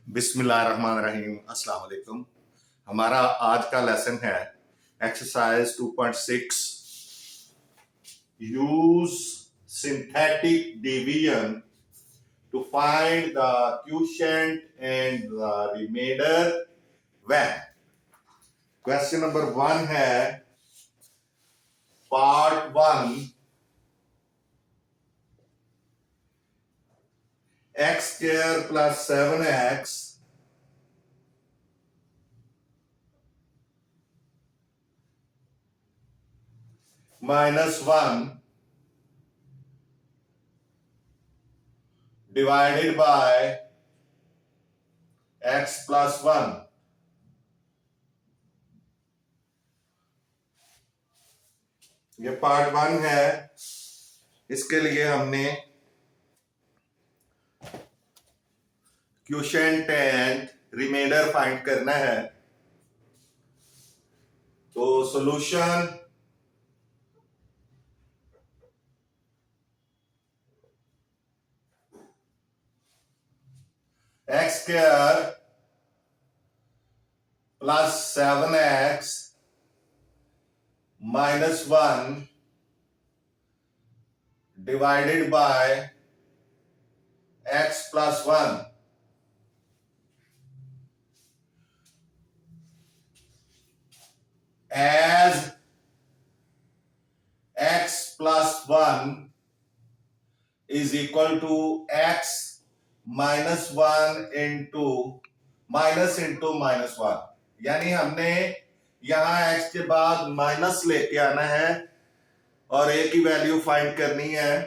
बिस्मिल्लाहिर्रहमानिर्रहीम, अस्सलाम वालेकुम। हमारा आज का लेसन है exercise 2.6, use synthetic division to find the quotient and the remainder when. Question number 1 है part 1, x square plus 7x minus 1 divided by x plus 1। ये पार्ट 1 है। इसके लिए हमने क्वोशिएंट एंड रिमाइंडर फाइंड करना है। तो solution x square plus 7x minus 1 divided by x plus 1। as x plus 1 is equal to x minus 1 into minus 1, यानी हमने यहां x के बाद माइनस लेके आना है और a की वैल्यू फाइंड करनी है।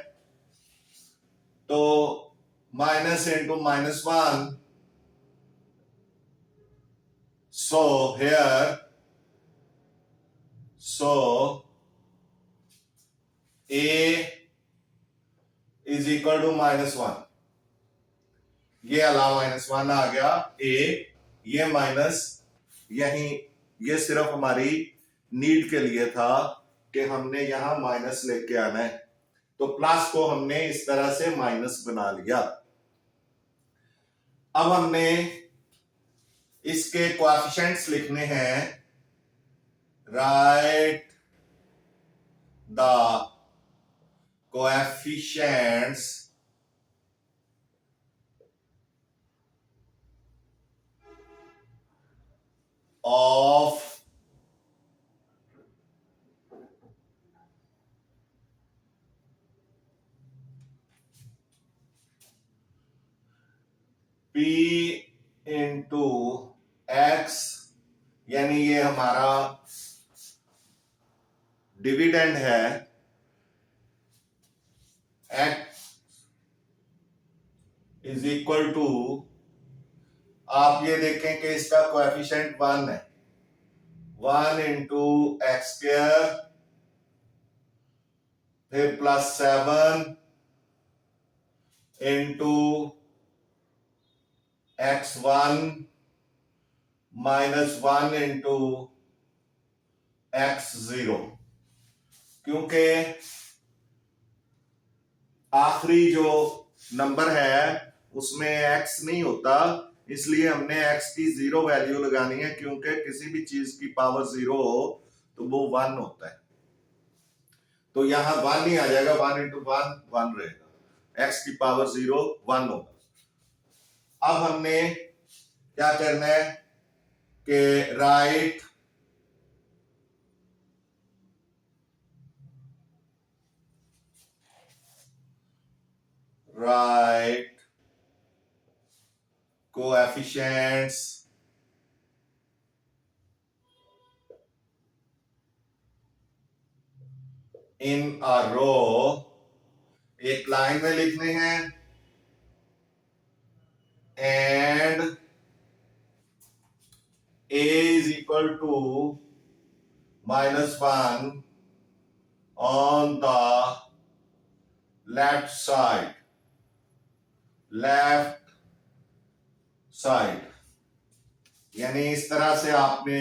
तो minus into minus 1, so a is equal to -1। ये अलावा -1 आ गया a, ये माइनस यहीं, ये सिर्फ हमारी नीड के लिए था कि हमने यहां माइनस लेके आना है। तो प्लस को हमने इस तरह से माइनस बना लिया। अब हमने इसके कोएफिशिएंट्स लिखने हैं। Right the coefficients of p into x, यानी ये हमारा डिविडेंड है। x इज इक्वल टू, आप ये देखें कि इसका कोएफिशिएंट 1 है। 1 इंटू एक्स स्क्वायर, फिर plus 7 into x1 minus 1 into x0। क्योंकि आखिरी जो नंबर है उसमें x नहीं होता, इसलिए हमने x की 0 वैल्यू लगानी है। क्योंकि किसी भी चीज की पावर 0 हो तो वो 1 होता है। तो यहां 1 ही आ जाएगा, 1 इंटू 1 1 रहेगा। x की पावर 0 1 होगा। अब हमने क्या करना है कि राइट कोएफिशिएंट्स इन अ रो, एक लाइन में लिखने हैं। And a is equal to -1 on the left side, यानी इस तरह से आपने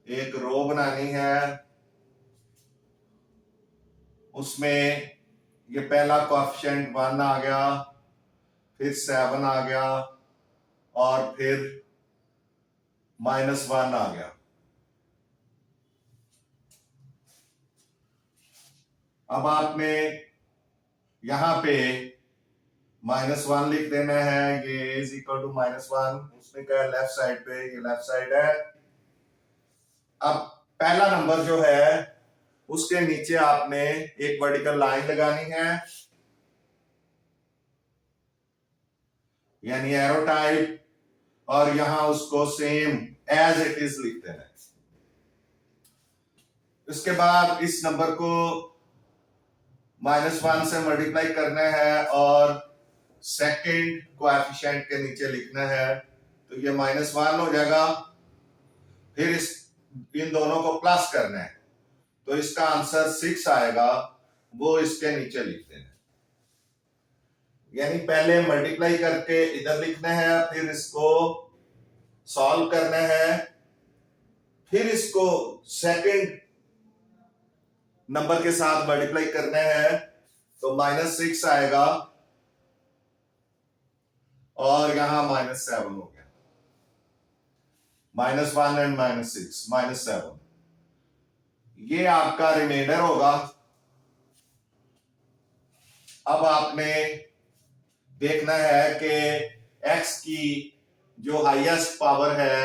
एक रो बनानी है। उसमें ये पहला कोएफिशिएंट 1 आ गया, फिर 7 आ गया, और फिर -1 आ गया। अब आपने यहां पे -1 लिख देना है, ये इज इक्वल टू -1, उसने कहा लेफ्ट साइड पे, ये लेफ्ट साइड है। अब पहला नंबर जो है उसके नीचे आपने एक वर्टिकल लाइन लगानी है, यानी एरो टाइप, और यहां उसको सेम एज इट इज लिख देना है। इसके बाद इस नंबर को -1 से मल्टीप्लाई करना है और सेकंड कोएफिशिएंट के नीचे लिखना है, तो ये -1 हो जाएगा। फिर इन दोनों को प्लस करना है, तो इसका आंसर 6 आएगा, वो इसके नीचे लिख देना है। यानी पहले मल्टीप्लाई करके इधर लिखना है, फिर इसको सॉल्व करना है, फिर इसको सेकंड नंबर के साथ मल्टीप्लाई करना है, तो -6 आएगा और यहां -7 हो गया। -1 एंड -6, -7, ये आपका रिमाइंडर होगा। अब आपने देखना है कि x की जो हाईएस्ट पावर है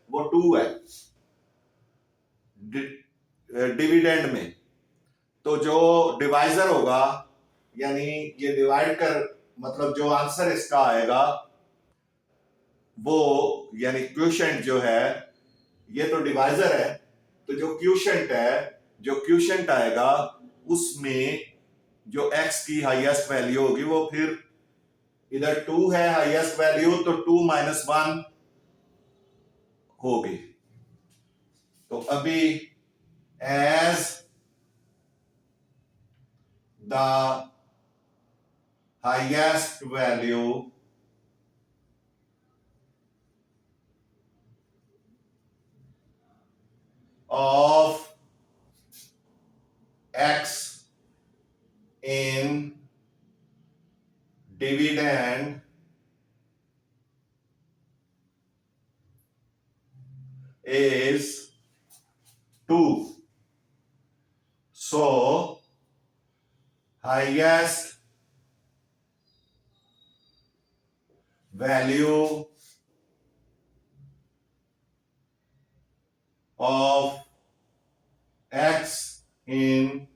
वो 2 है डिविडेंड में, तो जो डिवाइजर होगा, यानी ये डिवाइड कर, मतलब जो आंसर इसका आएगा वो, यानी क्वोशिएंट जो है, ये तो डिवाइजर है, तो जो क्वोशिएंट है, जो क्वोशिएंट आएगा उसमें जो x की हाईएस्ट वैल्यू होगी वो फिर इधर 2 है हाईएस्ट वैल्यू, तो 2 - 1 होगी। तो अभी as the highest value of x in dividend is 2. So highest value of x in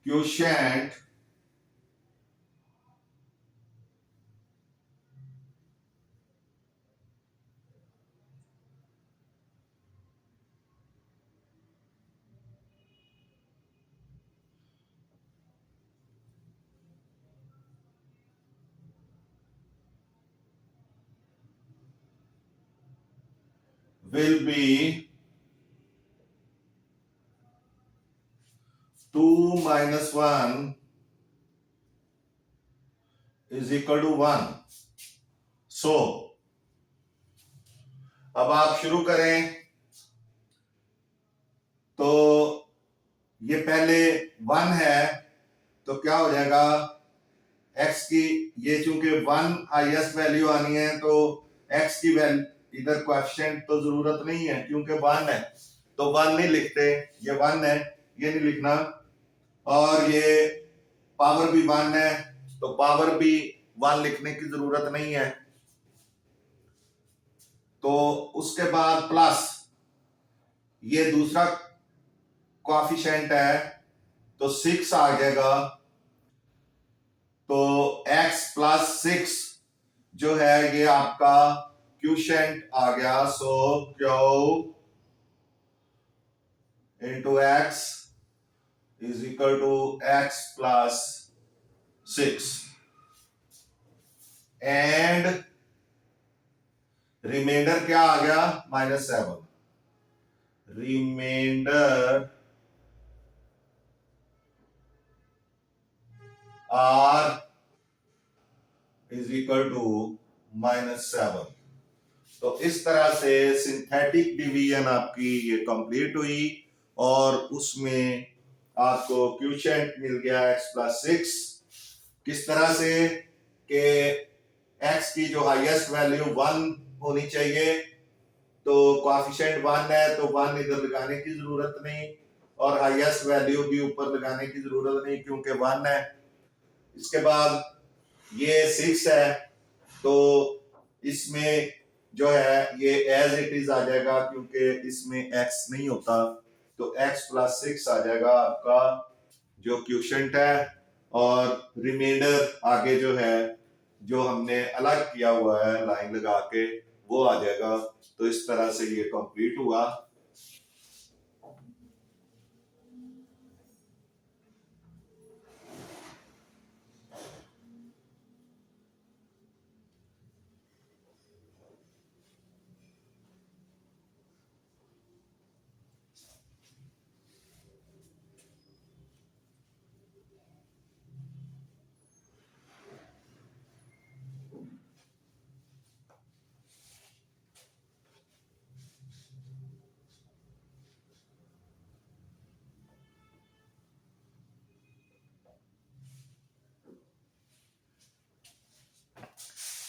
quotient will be 2 - 1 is equal to 1. So अब आप शुरू करें, तो ये पहले 1 है, तो क्या हो जाएगा, x की, ये चूंकि 1 हाईएस्ट वैल्यू आनी है, तो x की वैल्यू इधर कोएफिशिएंट तो जरूरत नहीं है क्योंकि 1 है, तो 1 नहीं लिखते, ये 1 है, ये नहीं लिखना, और ये पावर भी 1 है, तो पावर भी 1 लिखने की जरूरत नहीं है। तो उसके बाद प्लस ये दूसरा कोएफिशिएंट है, तो 6 आ जाएगा, तो x + 6 जो है ये आपका क्वोशिएंट आ गया। So q into x is equal to x plus 6 and remainder क्या आ गया, -7। Remainder r is equal to -7। तो इस तरह से सिंथेटिक डिवीजन आपकी ये कंप्लीट हुई और उसमें आपको क्वोशिएंट मिल गया x + 6। किस तरह से, कि x की जो हाईएस्ट वैल्यू 1 होनी चाहिए, तो कोएफिशिएंट 1 है तो 1 इधर लगाने की जरूरत नहीं, और हाईएस्ट वैल्यू भी ऊपर लगाने की जरूरत नहीं क्योंकि 1 है। इसके बाद ये 6 है तो इसमें जो है ये एज इट इज आ जाएगा क्योंकि इसमें x नहीं होता, तो x प्लस 6 आ जाएगा आपका जो क्वोशिएंट है, और रिमाइंडर आगे जो है जो हमने अलग किया हुआ है लाइन लगा के वो आ जाएगा। तो इस तरह से ये कंप्लीट हुआ।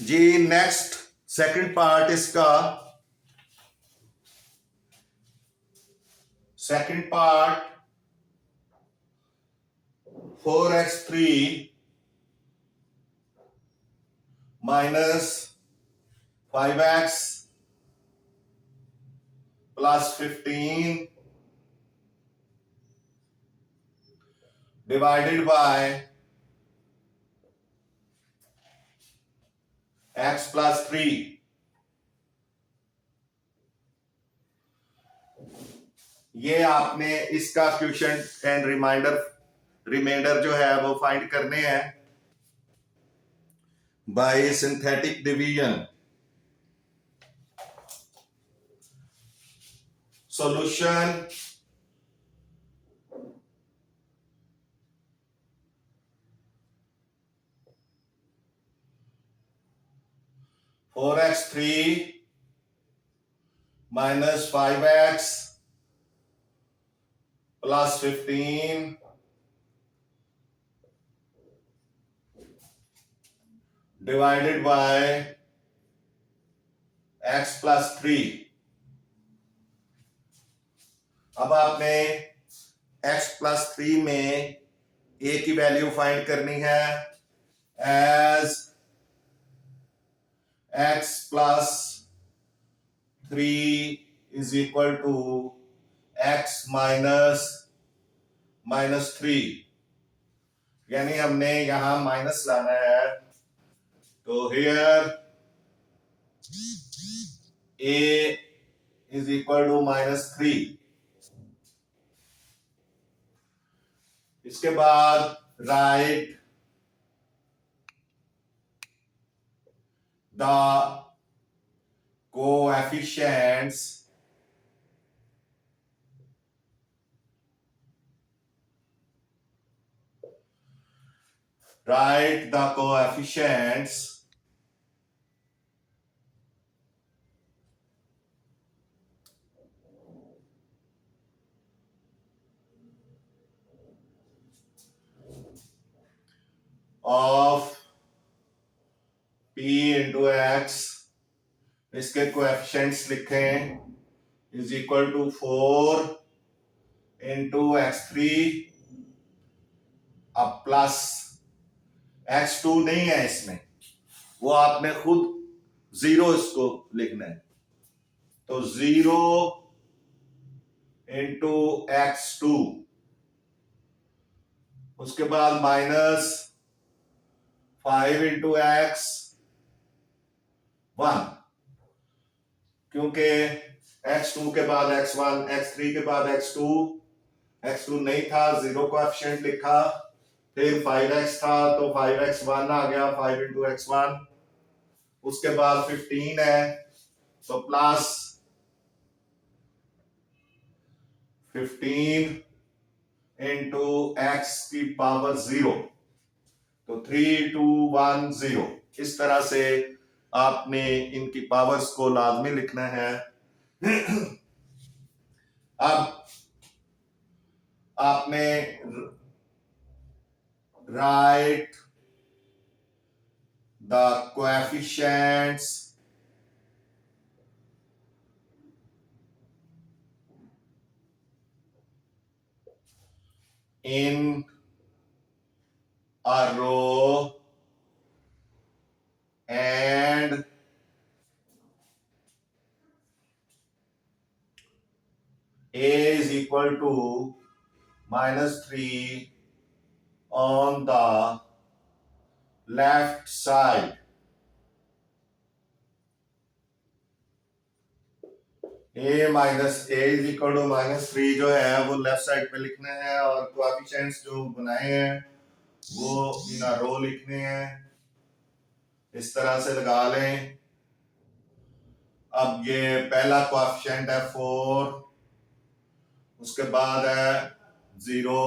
जी नेक्स्ट सेकंड पार्ट इसका, second part 4x3 minus 5x plus 15 divided by x plus 3। ये आपने इसका क्वोशिएंट एंड रिमाइंडर जो है वो फाइंड करने हैं bye synthetic division. Solution four x three minus 5x plus 15 divided by x plus 3। अब आपने x प्लस 3 में a की वैल्यू फाइंड करनी है as x plus 3 is equal to x minus 3, यानी हमने यहां माइनस लाना है। तो here a is equal to -3। इसके बाद write the coefficients of p into x, इसके कोएफिशिएंट्स लिखें is equal to 4 into x3 अब प्लस x2 नहीं है इसमें, वो आपने खुद 0 इसको लिखना है। तो 0 इंटू x2, उसके बाद माइनस 5 इंटू x1, क्योंकि x2 के बाद x1, x3 के बाद x2, x2 नहीं था 0 कोएफिशिएंट लिखा, फिर 5x था तो 5x1 आ गया 5 इंटू x1, उसके बाद 15 है तो प्लस 15 इंटू x की पावर 0, तो 3 2 1 0। इस तरह से आपने इनकी पावर्स को लाजमी लिखना है। अब आपने right the coefficients in a row and A is equal to -3 on the left side. A is equal to -3 जो है वो लेफ्ट साइड पे लिखना है और कोएफिशिएंट्स जो बनाए हैं वो इन रो लिखने हैं। इस तरह से लगा लें। अब ये पहला कोएफिशिएंट है 4, उसके बाद है 0,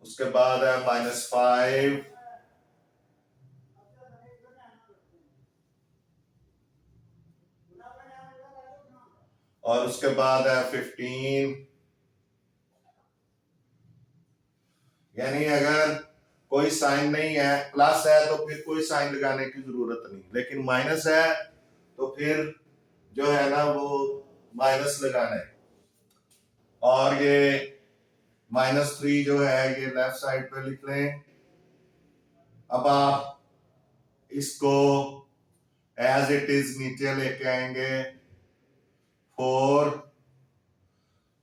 उसके बाद है -5, और उसके बाद है 15। यानी अगर कोई साइन नहीं है, प्लस है तो फिर कोई साइन लगाने की जरूरत नहीं, लेकिन माइनस है तो फिर जो है ना वो माइनस लगाना है। और ये -3 जो है ये लेफ्ट साइड पे लिख लें। अब आप इसको एज इट इज नीचे लेके आएंगे 4,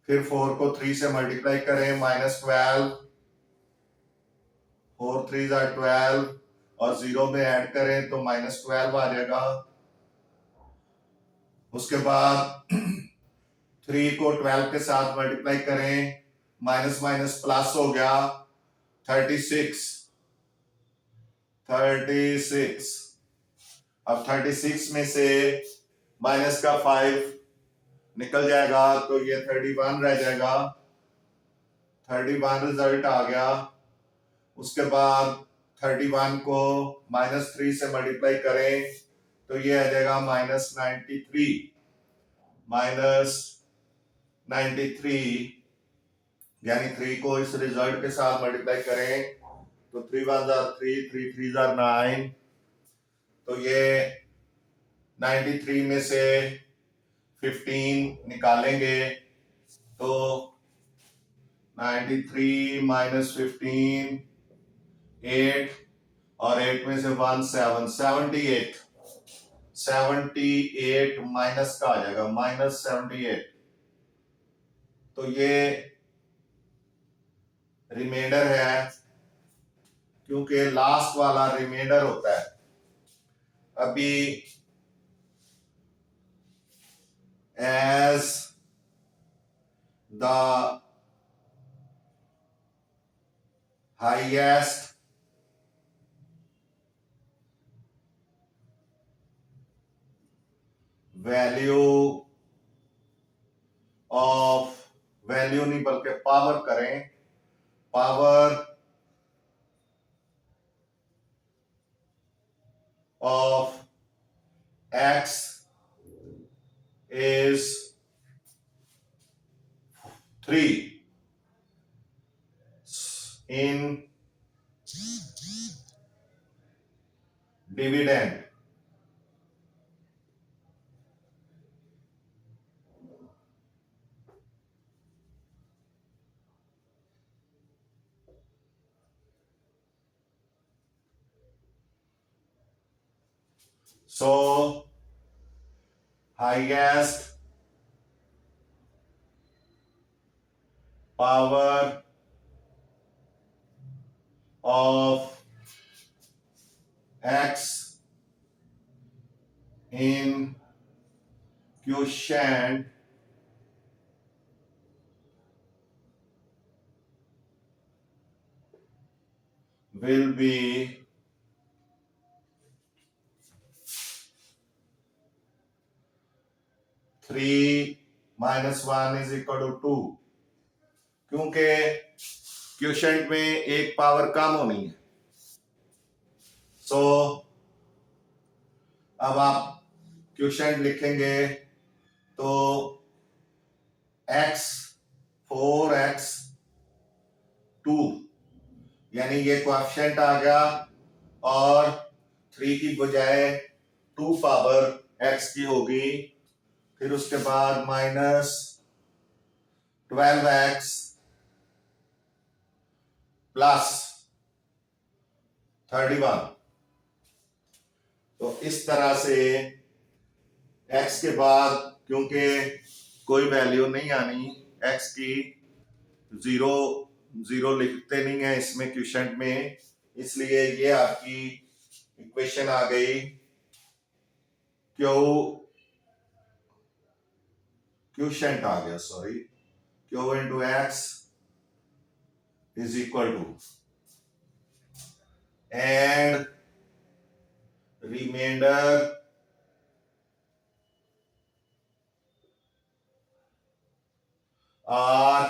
फिर 4 को 3 से मल्टीप्लाई करें -12, 4 3 are 12 और 0 में ऐड करें तो -12 आ जाएगा। उसके बाद 3 को 12 के साथ मल्टीप्लाई करें, माइनस माइनस प्लस हो गया 36। अब 36 में से माइनस का 5 निकल जाएगा तो ये 31 रह जाएगा। 31 रिजल्ट आ गया। उसके बाद 31 को -3 से मल्टीप्लाई करें तो ये आ जाएगा -93। यानी 3 को इस रिजल्ट के साथ मल्टीप्लाई करें तो 3 1 are 3, 3 3 are 9। तो ये 93 में से 15 निकालेंगे तो 93 - 15 8, और 8 में से 1 7, 78 माइनस का आ जाएगा -78। तो ये रिमाइंडर है, क्योंकि लास्ट वाला रिमाइंडर होता है। अभी एज द हाईएस्ट वैल्यू नहीं बल्कि पावर करें, power of x is 3 in dividend. So highest power of x in quotient will be 3 - 1 is equal to 2, क्योंकि क्वोशेंट में एक पावर कम होनी है। सो अब आप क्वोशेंट लिखेंगे तो x 4x 2, यानी ये कोएफिशिएंट आ गया और 3 की बजाय 2 पावर x की होगी, फिर उसके बाद -12x प्लस 31। तो इस तरह से x के बाद, क्योंकि कोई वैल्यू नहीं आनी x की, जीरो जीरो लिखते नहीं है इसमें क्वेश्चन में, इसलिए ये आपकी इक्वेशन आ गई क्वेश्चन आ गया, sorry, q into x is equal to, and remainder r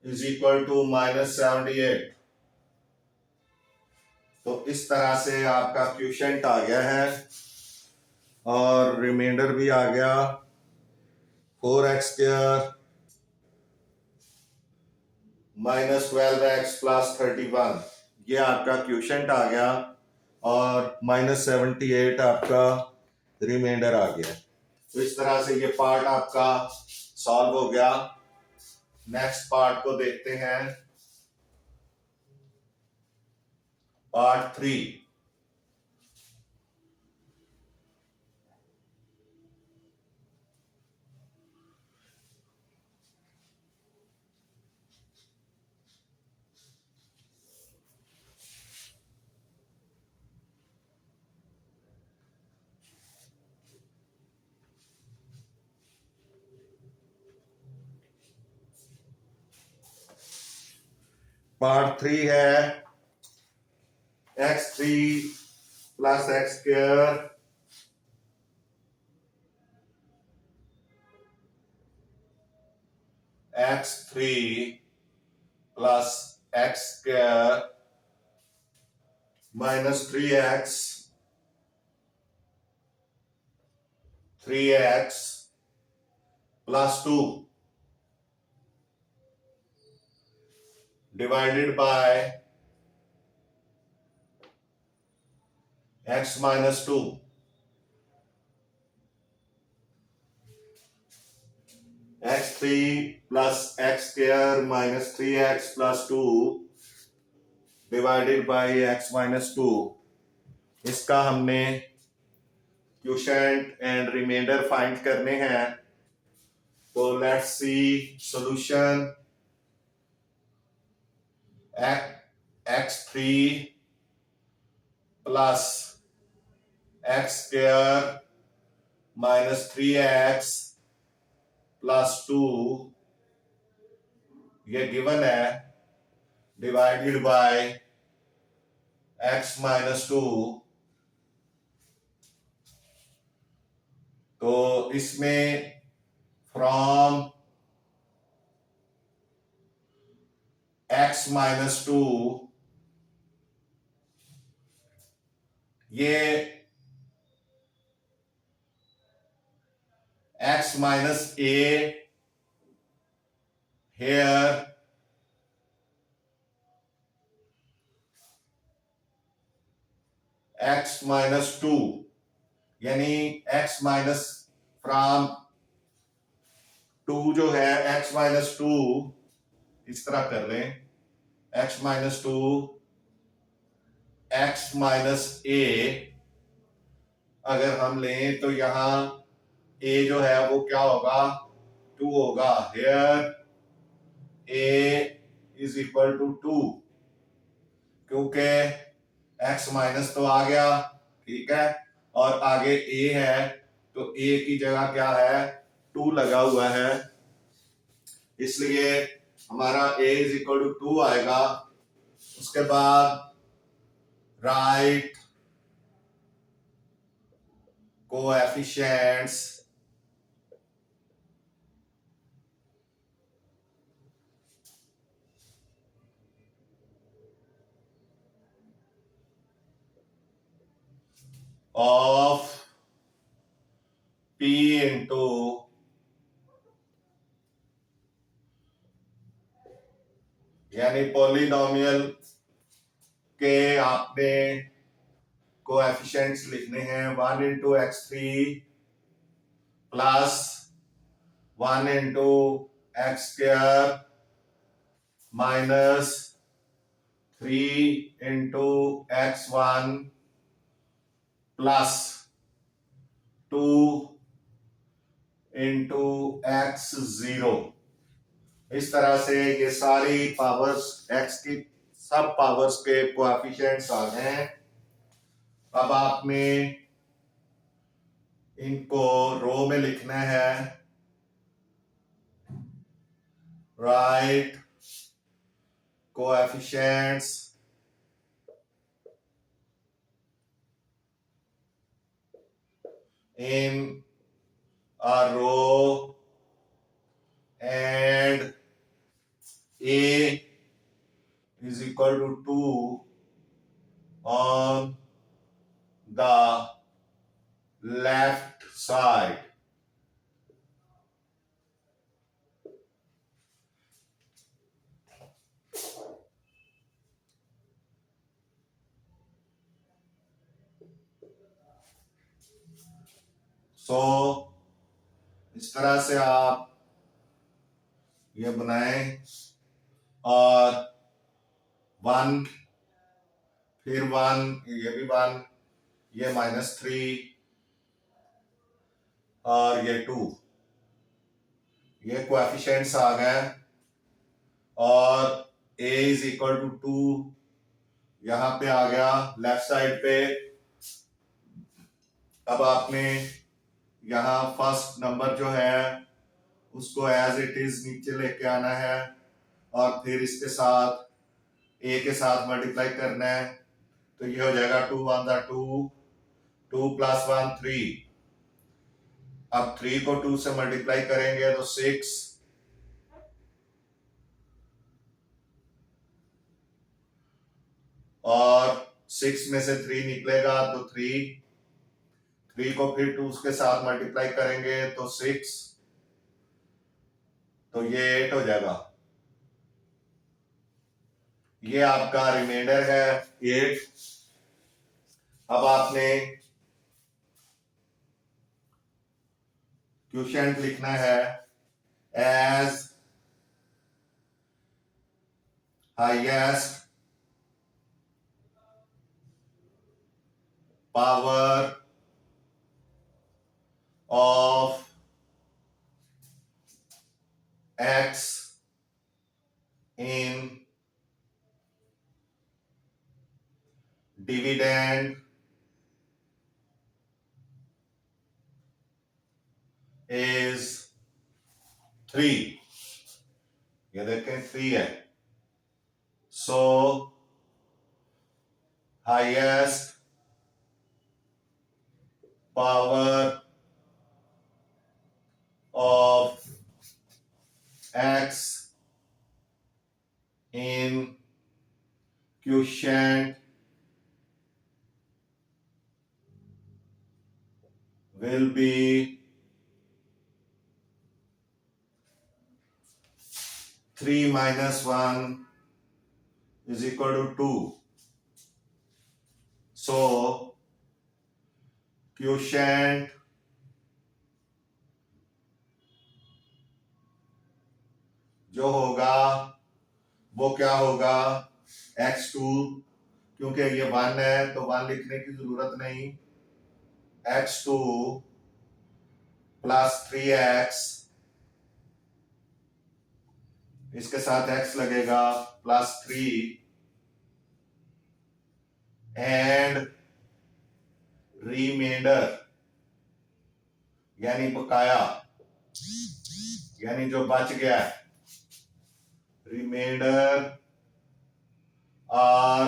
is equal to -78। तो इस तरह से आपका क्वेश्चन आ गया है और रिमाइंडर भी आ गया 4x² -12x प्लस 31। ये आपका क्वेश्चन आ गया और -78 आपका रिमाइंडर आ गया। तो इस तरह से ये पार्ट आपका सॉल्व हो गया। नेक्स्ट पार्ट को देखते हैं, पार्ट 3। पार्ट 3 है x3 plus x² x3 plus x² -3x 3x plus 2 divided by x minus 2। x3 plus x² minus 3x plus 2 divided by x minus 2। इसका हमने क्वोशंट एंड रिमाइंडर फाइंड करने हैं। तो let's see solution. x3 plus x² minus 3x plus 2 ये given है, divided by x minus 2। तो इसमें from x minus 2 ये x minus a here x minus 2, यानी x माइनस फ्रॉम 2 जो है x माइनस 2, इस तरह कर लें, x minus 2 x minus a अगर हम लें तो यहां a जो है वो क्या होगा, 2 होगा। here a is equal to 2, क्योंकि x माइनस तो आ गया, ठीक है, और आगे a है तो a की जगह क्या है, 2 लगा हुआ है, इसलिए हमारा a इज इक्वल टू 2 आएगा। उसके बाद right coefficients of p into यानी पॉलिनोमियल के आपने कोएफिशिएंट्स लिखने हैं 1 into x3 plus 1 into x square minus 3 into x1 plus 2 into x0। इस तरह से ये सारी पावर्स x की सब पावर्स के कोएफिशिएंट्स आ गए हैं। अब आपने इनको रो में लिखना है। Right coefficients in a row and A is equal to 2 on the left side. So इस तरह से आप ये बनाएं और 1 फिर 1 ये भी 1 ये -3 और ये 2 ये कोएफिशिएंट्स आ गए और a इज इक्वल टू 2 यहां पे आ गया लेफ्ट साइड पे। अब आपने यहाँ फर्स्ट नंबर जो है उसको एज इट इज नीचे लेके आना है और फिर इसके साथ a के साथ मल्टीप्लाई करना है। तो ये हो जाएगा 2 1 2 2 प्लस 1 3। अब 3 को 2 से मल्टीप्लाई करेंगे तो 6 और 6 में से 3 निकलेगा तो 3 को फिर 2 के साथ मल्टीप्लाई करेंगे तो 6 तो ये 8 हो जाएगा। ये आपका रिमाइंडर है 8। अब आपने क्वोशिएंट लिखना है as highest power of x in dividend is 3। ये देखें 3 है। So highest power of x in quotient will be 3 minus 1 is equal to 2. So quotient जो होगा वो क्या होगा x2, क्योंकि ये 1 है तो 1 लिखने की जरूरत नहीं। x2 प्लस 3x इसके साथ x लगेगा प्लस 3 एंड रिमाइंडर यानी बकाया यानी जो बच गया है remainder r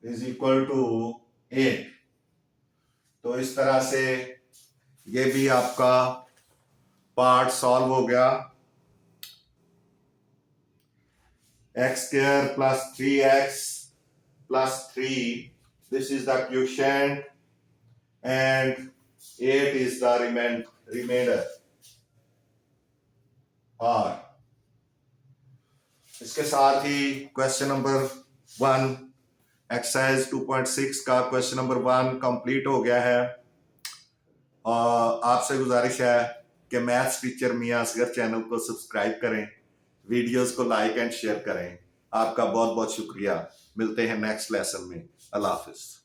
is equal to 8। तो इस तरह से ये भी आपका पार्ट सॉल्व हो गया। x square plus 3x plus 3 this is the quotient and 8 is the remainder r। इसके साथ ही क्वेश्चन नंबर 1 एक्सरसाइज 2.6 का क्वेश्चन नंबर 1 कंप्लीट हो गया है। आपसे गुजारिश है कि मैथ्स टीचर मियां असगर चैनल को सब्सक्राइब करें, वीडियोस को लाइक एंड शेयर करें। आपका बहुत बहुत शुक्रिया। मिलते हैं नेक्स्ट लेसन में। अल्लाह हाफिज।